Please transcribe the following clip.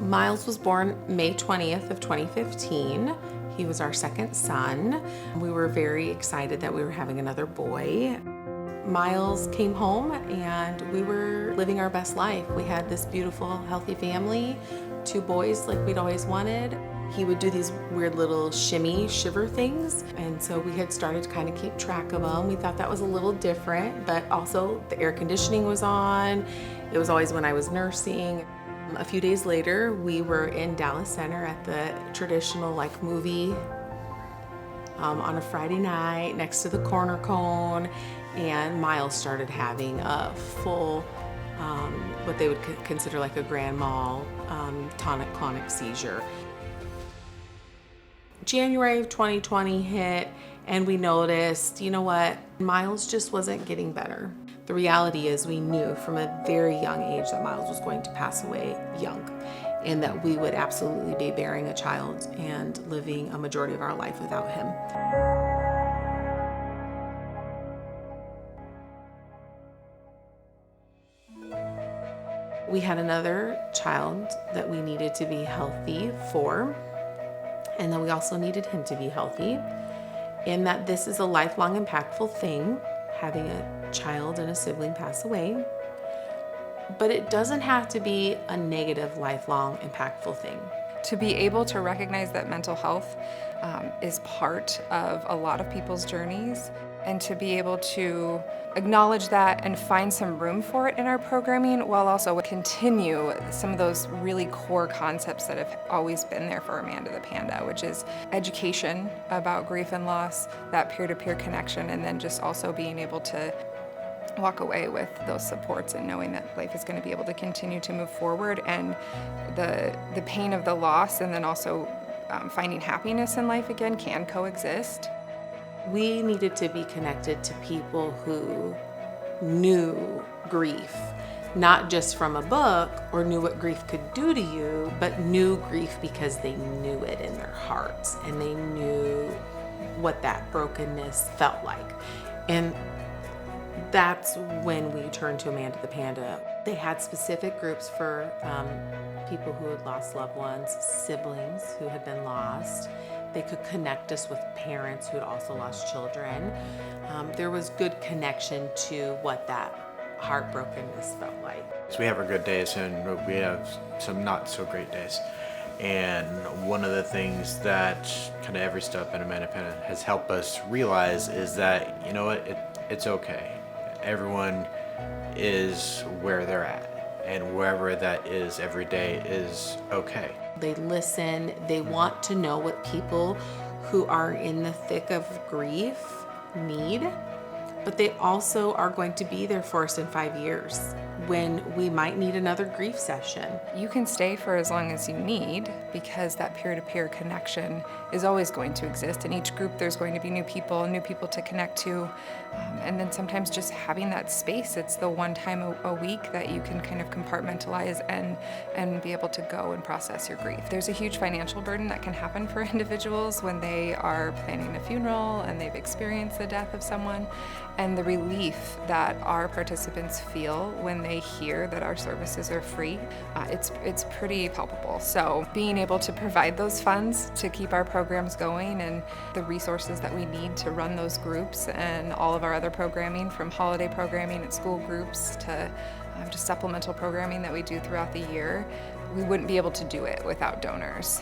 Miles was born May 20th of 2015. He was our second son. We were very excited that we were having another boy. Miles came home and we were living our best life. We had this beautiful, healthy family, 2 boys like we'd always wanted. He would do these weird little shimmy shiver things, and so we had started to kind of keep track of them. We thought that was a little different, but also the air conditioning was on. It was always when I was nursing. A few days later, we were in Dallas Center at the traditional movie on a Friday night next to the corner cone, and Miles started having a full, what they would consider like a grand mal tonic-clonic seizure. January of 2020 hit, and we noticed, you know what, Miles just wasn't getting better. The reality is we knew from a very young age that Miles was going to pass away young, and that we would absolutely be bearing a child and living a majority of our life without him. We had another child that we needed to be healthy for, and then we also needed him to be healthy, in that this is a lifelong impactful thing, having a child and a sibling pass away, but it doesn't have to be a negative, lifelong impactful thing. To be able to recognize that mental health is part of a lot of people's journeys, and to be able to acknowledge that and find some room for it in our programming, while also continue some of those really core concepts that have always been there for Amanda the Panda, which is education about grief and loss, that peer-to-peer connection, and then just also being able to walk away with those supports and knowing that life is going to be able to continue to move forward, and the pain of the loss and then also finding happiness in life again can coexist. We needed to be connected to people who knew grief, not just from a book or knew what grief could do to you, but knew grief because they knew it in their hearts and they knew what that brokenness felt like. And that's when we turned to Amanda the Panda. They had specific groups for people who had lost loved ones, siblings who had been lost. They could connect us with parents who had also lost children. There was good connection to what that heartbrokenness felt like. So we have our good days and we have some not so great days. And one of the things that kind of EveryStep and Amanda Panda has helped us realize is that, you know what, it's okay. Everyone is where they're at, and wherever that is every day is okay. They listen, they want to know what people who are in the thick of grief need, but they also are going to be there for us in 5 years when we might need another grief session. You can stay for as long as you need, because that peer-to-peer connection is always going to exist. In each group there's going to be new people to connect to, and then sometimes just having that space, it's the one time a week that you can kind of compartmentalize and be able to go and process your grief. There's a huge financial burden that can happen for individuals when they are planning a funeral and they've experienced the death of someone, and the relief that our participants feel when they hear that our services are free, it's pretty palpable. So being able to provide those funds to keep our programs going, and the resources that we need to run those groups and all of our other programming, from holiday programming and school groups to just supplemental programming that we do throughout the year, we wouldn't be able to do it without donors.